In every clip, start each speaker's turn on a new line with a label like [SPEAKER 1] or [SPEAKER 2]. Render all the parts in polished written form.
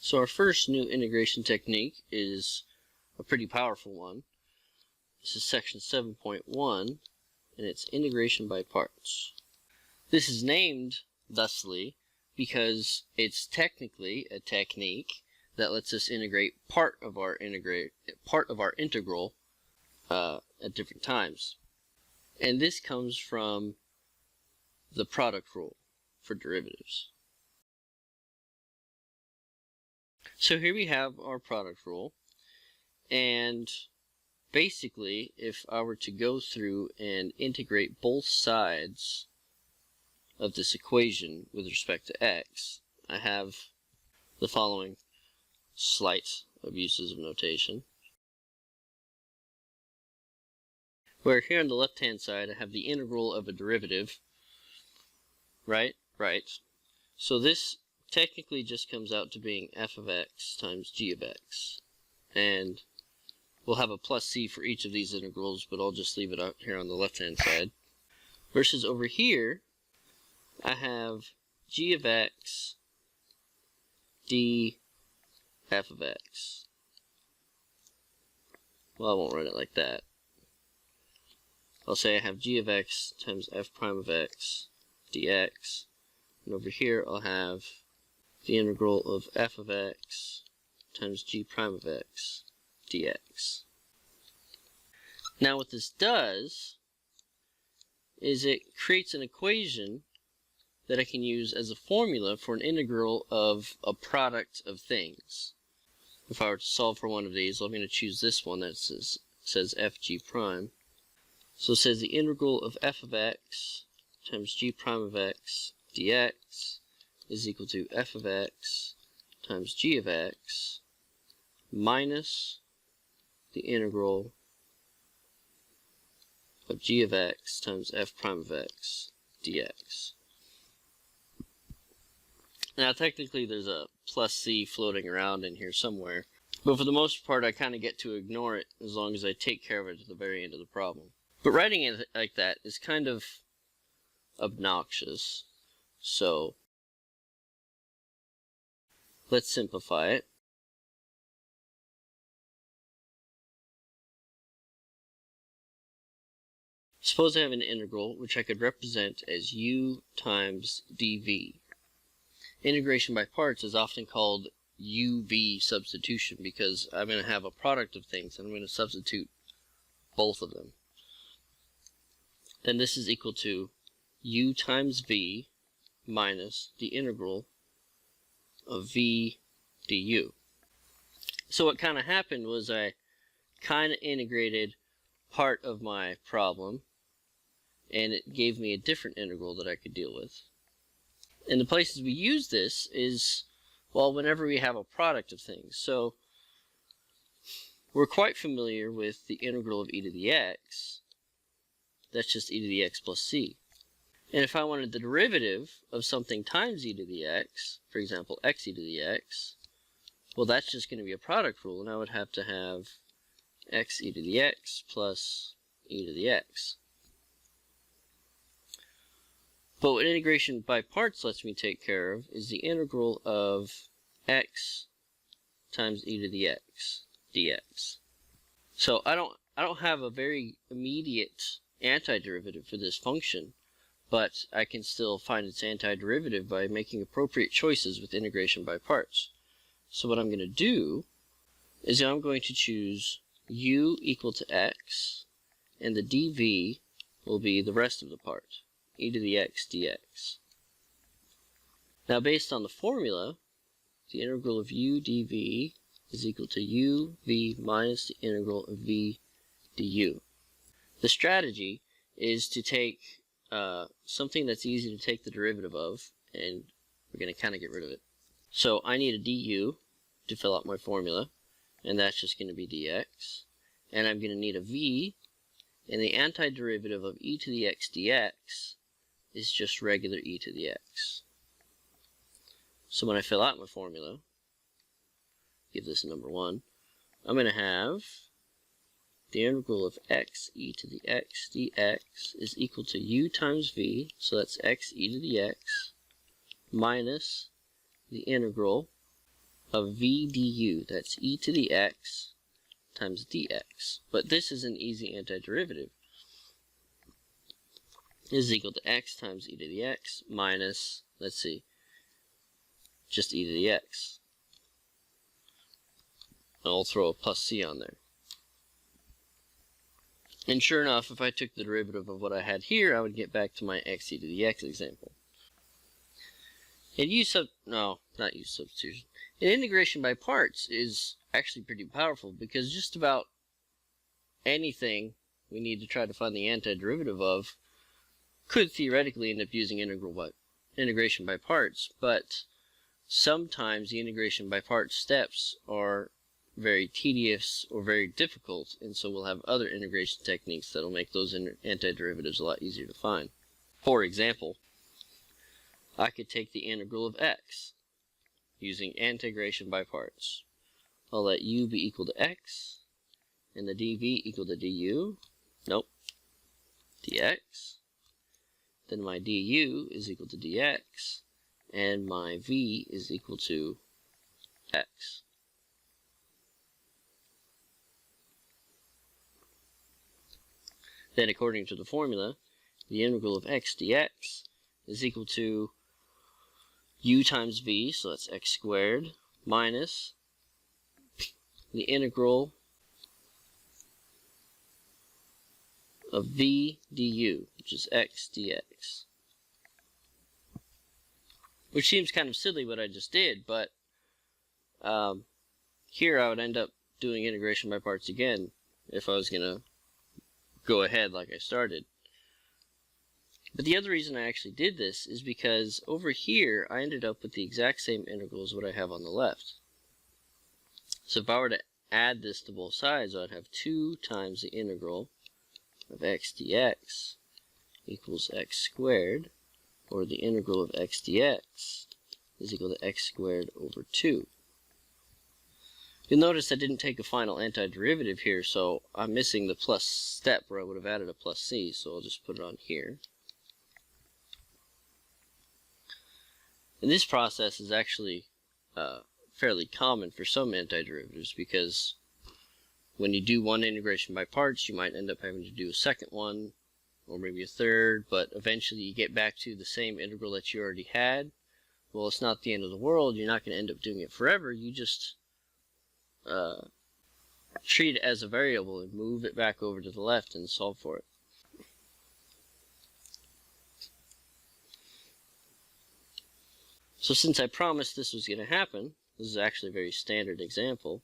[SPEAKER 1] So our first new integration technique is a pretty powerful one. This is section 7.1, and it's integration by parts. This is named thusly because it's technically a technique that lets us integrate part of our integral at different times. And this comes from the product rule for derivatives. So here we have our product rule, and basically if I were to go through and integrate both sides of this equation with respect to x, I have the following slight abuses of notation. Where here on the left hand side I have the integral of a derivative, right? So this technically just comes out to being f of x times g of x. And we'll have a plus c for each of these integrals, but I'll just leave it out here on the left hand side. Versus over here, I have g of x d f of x. Well, I won't write it like that. I'll say I have g of x times f prime of x dx. And over here I'll have the integral of f of x times g prime of x dx. Now what this does is it creates an equation that I can use as a formula for an integral of a product of things. If I were to solve for one of these, I'm going to choose this one that says fg prime. So it says the integral of f of x times g prime of x dx is equal to f of x times g of x minus the integral of g of x times f prime of x dx. Now technically there's a plus c floating around in here somewhere, but for the most part I kind of get to ignore it as long as I take care of it at the very end of the problem. But writing it like that is kind of obnoxious, so let's simplify it. Suppose I have an integral which I could represent as u times dv. Integration by parts is often called UV substitution because I'm going to have a product of things and I'm going to substitute both of them. Then this is equal to u times v minus the integral of v du. So what kind of happened was I kind of integrated part of my problem, and it gave me a different integral that I could deal with. And the places we use this is, well, whenever we have a product of things. So we're quite familiar with the integral of e to the x. That's just e to the x plus c. And if I wanted the derivative of something times e to the x, for example, x e to the x, well, that's just going to be a product rule, and I would have to have x e to the x plus e to the x. But what integration by parts lets me take care of is the integral of x times e to the x dx. So I don't have a very immediate antiderivative for this function, but I can still find its antiderivative by making appropriate choices with integration by parts. So what I'm going to do is I'm going to choose u equal to x, and the dv will be the rest of the part, e to the x dx. Now based on the formula, the integral of u dv is equal to uv minus the integral of v du. The strategy is to take something that's easy to take the derivative of, and we're going to kind of get rid of it. So I need a du to fill out my formula, and that's just going to be dx. And I'm going to need a v, and the antiderivative of e to the x dx is just regular e to the x. So when I fill out my formula, give this number 1, I'm going to have the integral of x e to the x dx is equal to u times v, so that's x e to the x, minus the integral of v du, that's e to the x times dx. But this is an easy antiderivative. Is equal to x times e to the x minus, let's see, just e to the x. I'll throw a plus c on there. And sure enough, if I took the derivative of what I had here, I would get back to my x e to the x example. And not use substitution. And integration by parts is actually pretty powerful, because just about anything we need to try to find the antiderivative of could theoretically end up using integration by parts, but sometimes the integration by parts steps are very tedious or very difficult, and so we'll have other integration techniques that will make those antiderivatives a lot easier to find. For example, I could take the integral of x using integration by parts. I'll let u be equal to x, and the dv equal to du, nope, dx. Then my du is equal to dx, and my v is equal to x. Then according to the formula, the integral of x dx is equal to u times v, so that's x squared, minus the integral of v du, which is x dx. Which seems kind of silly what I just did, but here I would end up doing integration by parts again if I was going to go ahead like I started. But the other reason I actually did this is because over here I ended up with the exact same integral as what I have on the left. So if I were to add this to both sides, I'd have 2 times the integral of x dx equals x squared, or the integral of x dx is equal to x squared over 2. You'll notice I didn't take a final antiderivative here, so I'm missing the plus step where I would have added a plus c, so I'll just put it on here. And this process is actually fairly common for some antiderivatives, because when you do one integration by parts, you might end up having to do a second one, or maybe a third, but eventually you get back to the same integral that you already had. Well, it's not the end of the world. You're not going to end up doing it forever. You just treat it as a variable and move it back over to the left and solve for it. So since I promised this was going to happen, this is actually a very standard example.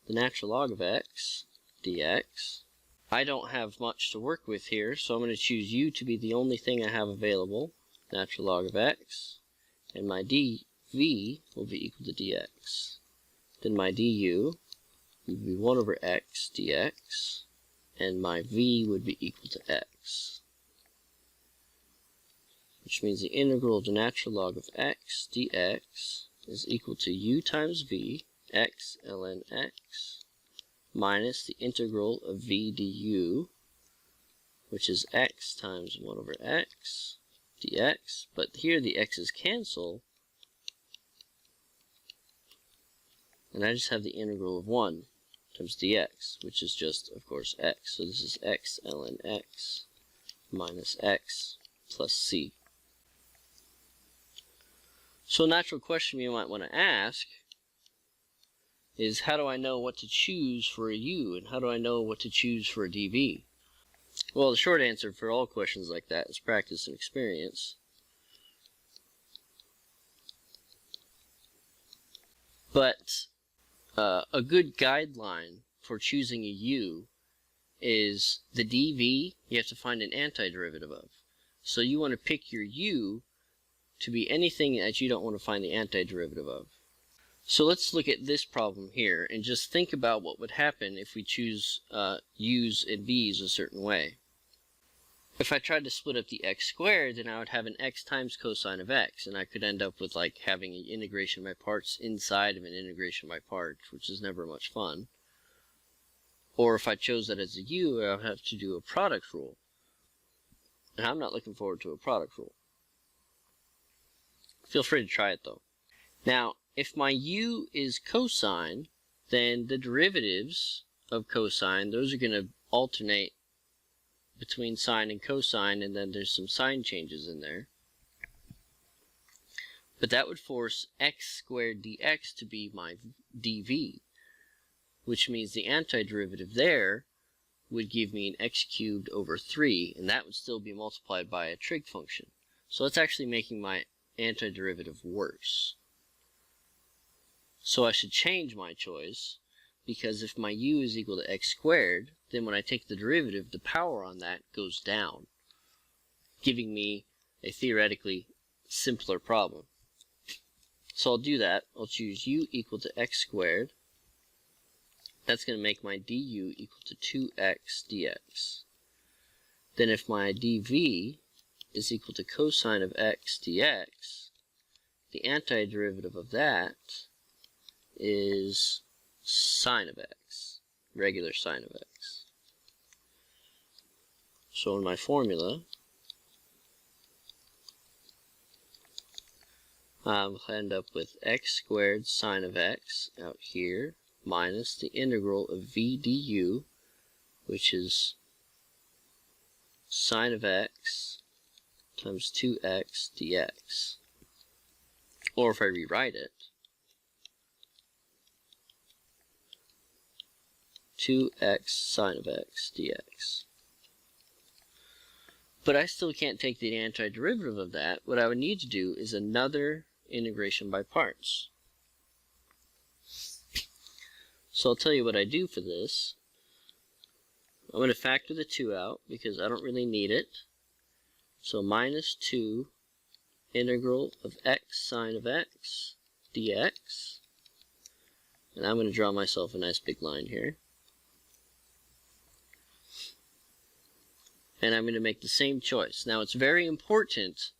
[SPEAKER 1] The natural log of x dx. I don't have much to work with here, so I'm going to choose u to be the only thing I have available, natural log of x, and my dv will be equal to dx. Then my du would be 1 over x dx, and my v would be equal to x. Which means the integral of the natural log of x dx is equal to u times v, x ln x, minus the integral of v du, which is x times 1 over x dx, but here the x's cancel, and I just have the integral of 1 times dx, which is just, of course, x. So this is x ln x minus x plus c. So a natural question you might want to ask is, how do I know what to choose for a u, and how do I know what to choose for a dv? Well, the short answer for all questions like that is practice and experience. But a good guideline for choosing a u is the dv you have to find an antiderivative of. So you want to pick your u to be anything that you don't want to find the antiderivative of. So let's look at this problem here and just think about what would happen if we choose u's and v's a certain way. If I tried to split up the x squared, then I would have an x times cosine of x, and I could end up with like having an integration by parts inside of an integration by parts, which is never much fun. Or if I chose that as a u, I would have to do a product rule. And I'm not looking forward to a product rule. Feel free to try it though. Now, if my u is cosine, then the derivatives of cosine, those are going to alternate between sine and cosine, and then there's some sign changes in there. But that would force x squared dx to be my dv, which means the antiderivative there would give me an x cubed over 3, and that would still be multiplied by a trig function. So that's actually making my antiderivative worse. So I should change my choice, because if my u is equal to x squared, then when I take the derivative, the power on that goes down, giving me a theoretically simpler problem. So I'll do that. I'll choose u equal to x squared. That's going to make my du equal to 2x dx. Then if my dv is equal to cosine of x dx, the antiderivative of that is sine of x, regular sine of x. So in my formula, I'll end up with x squared sine of x out here minus the integral of v du, which is sine of x times 2x dx. Or if I rewrite it, 2x sine of x dx. But I still can't take the antiderivative of that. What I would need to do is another integration by parts. So I'll tell you what I do for this. I'm going to factor the 2 out because I don't really need it. So minus 2 integral of x sine of x dx. And I'm going to draw myself a nice big line here. And I'm going to make the same choice. Now it's very important,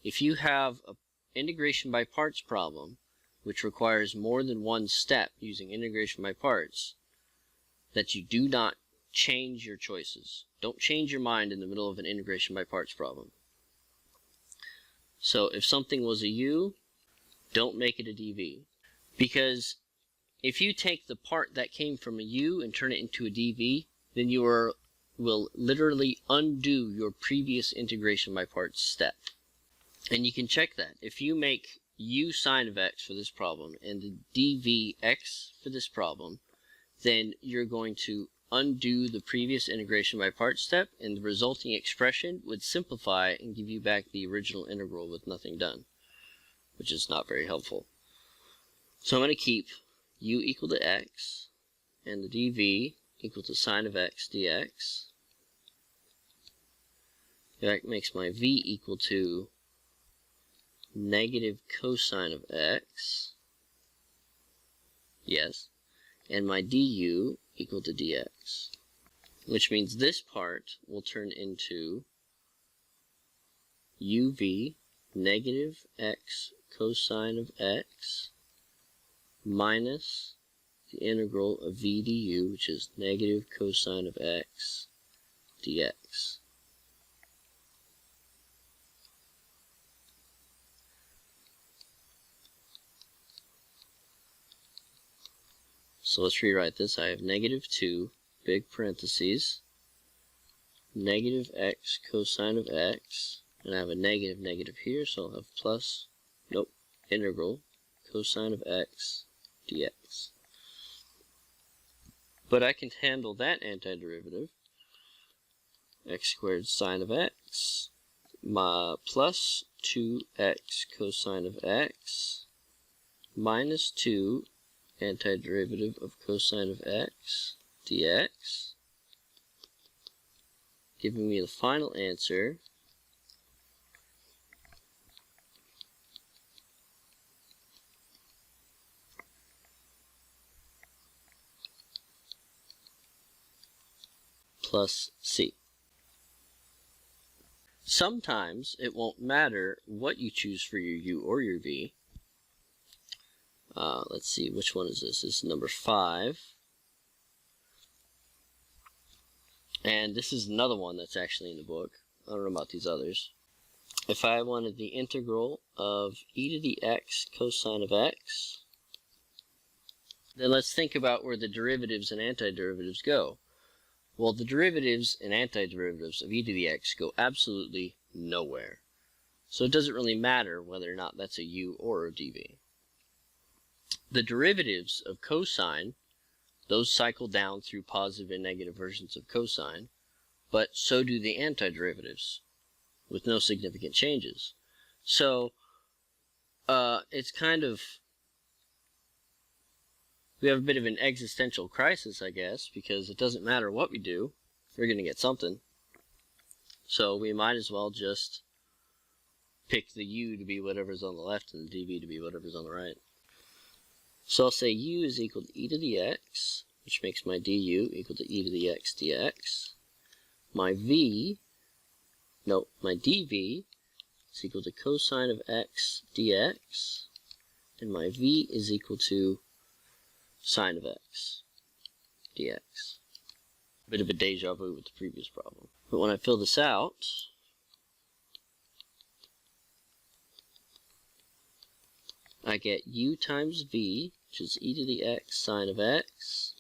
[SPEAKER 1] if you have an integration by parts problem which requires more than one step using integration by parts, that you do not change your choices. Don't change your mind in the middle of an integration by parts problem. So if something was a u, don't make it a dv. Because if you take the part that came from a u and turn it into a dv, then you will literally undo your previous integration by parts step. And you can check that. If you make u sine of x for this problem and the dvx for this problem, then you're going to undo the previous integration by parts step, and the resulting expression would simplify and give you back the original integral with nothing done, which is not very helpful. So I'm going to keep u equal to x and the dv equal to sine of x dx. That makes my v equal to negative cosine of x, yes, and my du equal to dx, which means this part will turn into uv negative x cosine of x minus the integral of v du, which is negative cosine of x dx. So let's rewrite this. I have negative 2, big parentheses, negative x cosine of x, and I have a negative here, so I'll have plus, integral cosine of x dx. But I can handle that antiderivative, x squared sine of x, plus 2x cosine of x, minus 2 antiderivative of cosine of x dx, giving me the final answer plus c. Sometimes it won't matter what you choose for your u or your v. Let's see, which one is this? This is number 5. And this is another one that's actually in the book. I don't know about these others. if I wanted the integral of e to the x cosine of x, then let's think about where the derivatives and antiderivatives go. Well, the derivatives and antiderivatives of e to the x go absolutely nowhere. So it doesn't really matter whether or not that's a u or a dv. The derivatives of cosine, those cycle down through positive and negative versions of cosine, but so do the antiderivatives with no significant changes. So it's kind of, we have a bit of an existential crisis, I guess, because it doesn't matter what we do, we're going to get something. So we might as well just pick the u to be whatever's on the left and the dv to be whatever's on the right. So I'll say u is equal to e to the x, which makes my du equal to e to the x dx. My dv is equal to cosine of x dx, and my v is equal to sine of x dx. A bit of a deja vu with the previous problem. But when I fill this out, I get u times v, which is e to the x sine of x,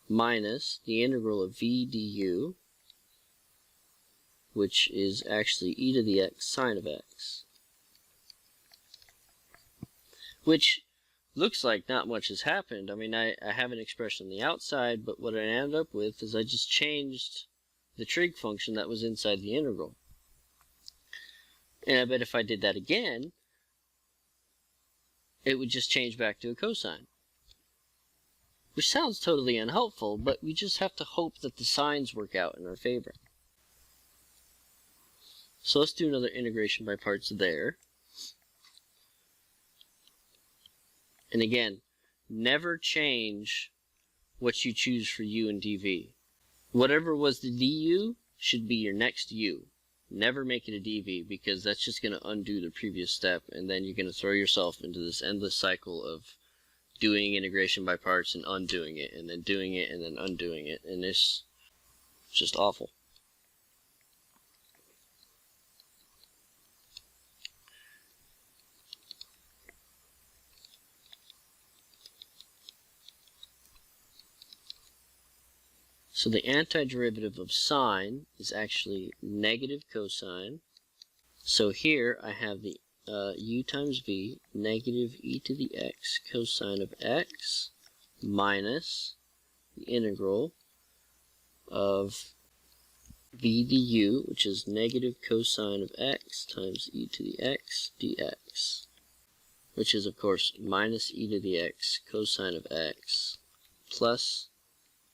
[SPEAKER 1] minus the integral of v du, which is actually e to the x sine of x. Which looks like not much has happened. I mean, I have an expression on the outside, but what I end up with is I just changed the trig function that was inside the integral. And I bet if I did that again, it would just change back to a cosine. Which sounds totally unhelpful, but we just have to hope that the signs work out in our favor. So let's do another integration by parts there. And again, never change what you choose for u and dv. Whatever was the du should be your next u. Never make it a dv, because that's just going to undo the previous step, and then you're going to throw yourself into this endless cycle of doing integration by parts and undoing it, and then doing it and then undoing it, and it's just awful. So the antiderivative of sine is actually negative cosine. So here I have the u times v, negative e to the x cosine of x, minus the integral of v du, which is negative cosine of x times e to the x dx, which is, of course, minus e to the x cosine of x plus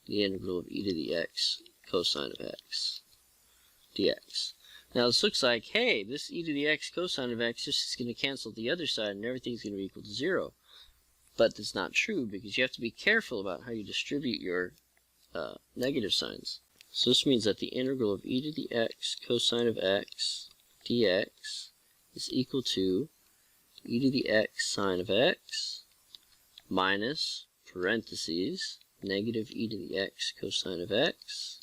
[SPEAKER 1] the integral of e to the x cosine of x dx. Now this looks like, hey, this e to the x cosine of x just is going to cancel the other side and everything's going to be equal to 0. But that's not true, because you have to be careful about how you distribute your negative signs. So this means that the integral of e to the x cosine of x dx is equal to e to the x sine of x minus, parentheses, negative e to the x cosine of x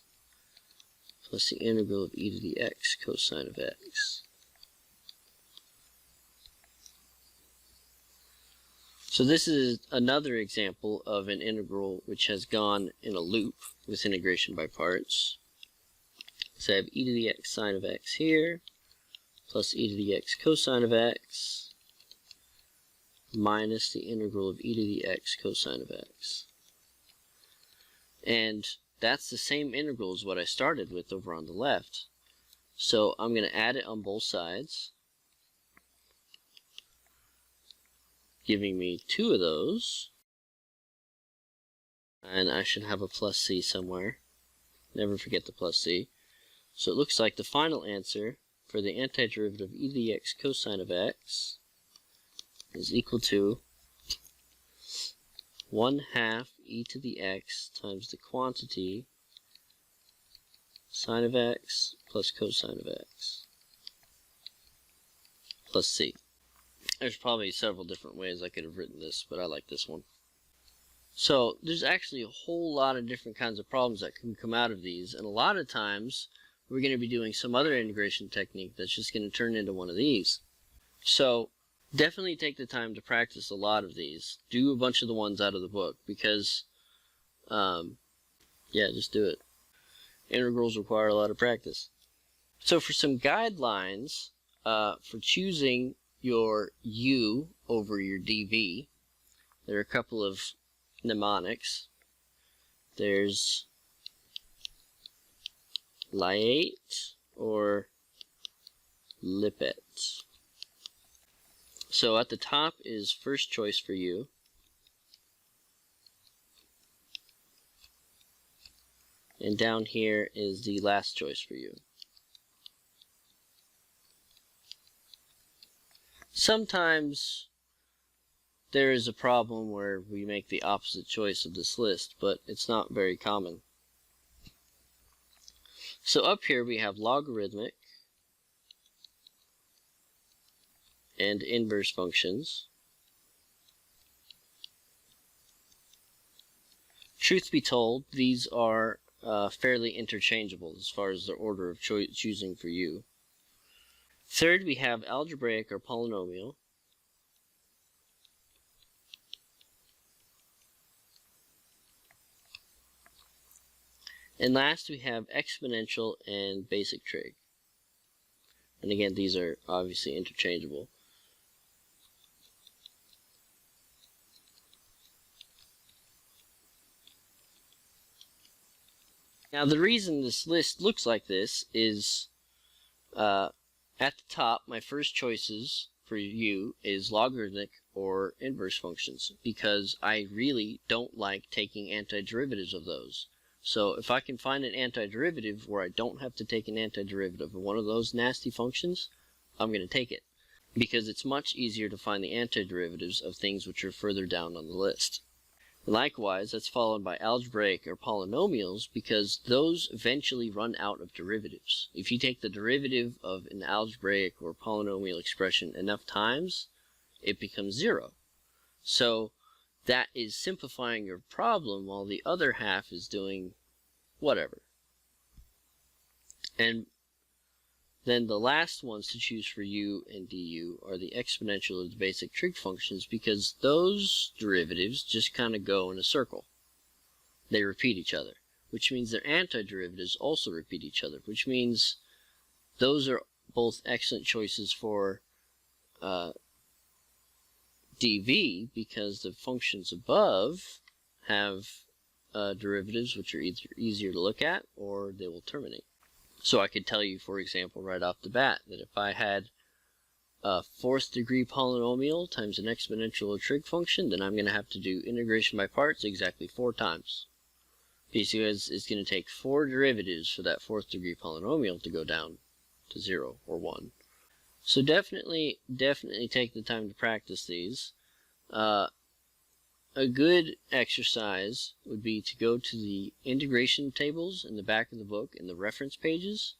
[SPEAKER 1] plus the integral of e to the x cosine of x. So this is another example of an integral which has gone in a loop with integration by parts. So I have e to the x sine of x here, plus e to the x cosine of x, minus the integral of e to the x cosine of x. And that's the same integral as what I started with over on the left. So I'm going to add it on both sides, giving me 2 of those. And I should have a plus c somewhere. Never forget the plus c. So it looks like the final answer for the antiderivative of e to the x cosine of x is equal to 1/2 e to the x times the quantity sine of x plus cosine of x plus c. There's probably several different ways I could have written this, but I like this one. So there's actually a whole lot of different kinds of problems that can come out of these, and a lot of times we're going to be doing some other integration technique that's just going to turn into one of these. So definitely take the time to practice a lot of these. Do a bunch of the ones out of the book because, yeah, just do it. Integrals require a lot of practice. So for some guidelines for choosing your U over your dV, there are a couple of mnemonics. There's liate or lipet. So at the top is first choice for U. And down here is the last choice for U. Sometimes there is a problem where we make the opposite choice of this list, but it's not very common. So up here we have logarithmic and inverse functions. Truth be told, these are fairly interchangeable as far as the order of choosing for U. Third, we have algebraic or polynomial. And last, we have exponential and basic trig. And again, these are obviously interchangeable. Now, the reason this list looks like this is at the top, my first choices for U is logarithmic or inverse functions, because I really don't like taking antiderivatives of those. So if I can find an antiderivative where I don't have to take an antiderivative of one of those nasty functions, I'm going to take it, because it's much easier to find the antiderivatives of things which are further down on the list. Likewise, that's followed by algebraic or polynomials, because those eventually run out of derivatives. If you take the derivative of an algebraic or polynomial expression enough times, it becomes zero. So that is simplifying your problem, while the other half is doing whatever. And then the last ones to choose for U and du are the exponential or the basic trig functions, because those derivatives just kind of go in a circle. They repeat each other, which means their antiderivatives also repeat each other, which means those are both excellent choices for dv, because the functions above have derivatives which are either easier to look at or they will terminate. So I could tell you, for example, right off the bat, that if I had a fourth degree polynomial times an exponential or trig function, then I'm going to have to do integration by parts exactly 4 times. Because it's going to take 4 derivatives for that fourth degree polynomial to go down to 0 or 1. So definitely take the time to practice these. A good exercise would be to go to the integration tables in the back of the book and the reference pages,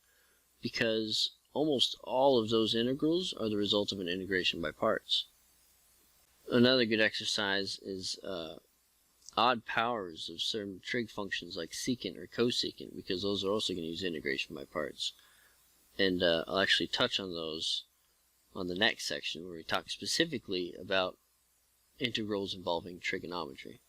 [SPEAKER 1] because almost all of those integrals are the result of an integration by parts. Another good exercise is odd powers of certain trig functions like secant or cosecant, because those are also going to use integration by parts. And I'll actually touch on those on the next section, where we talk specifically about integrals involving trigonometry.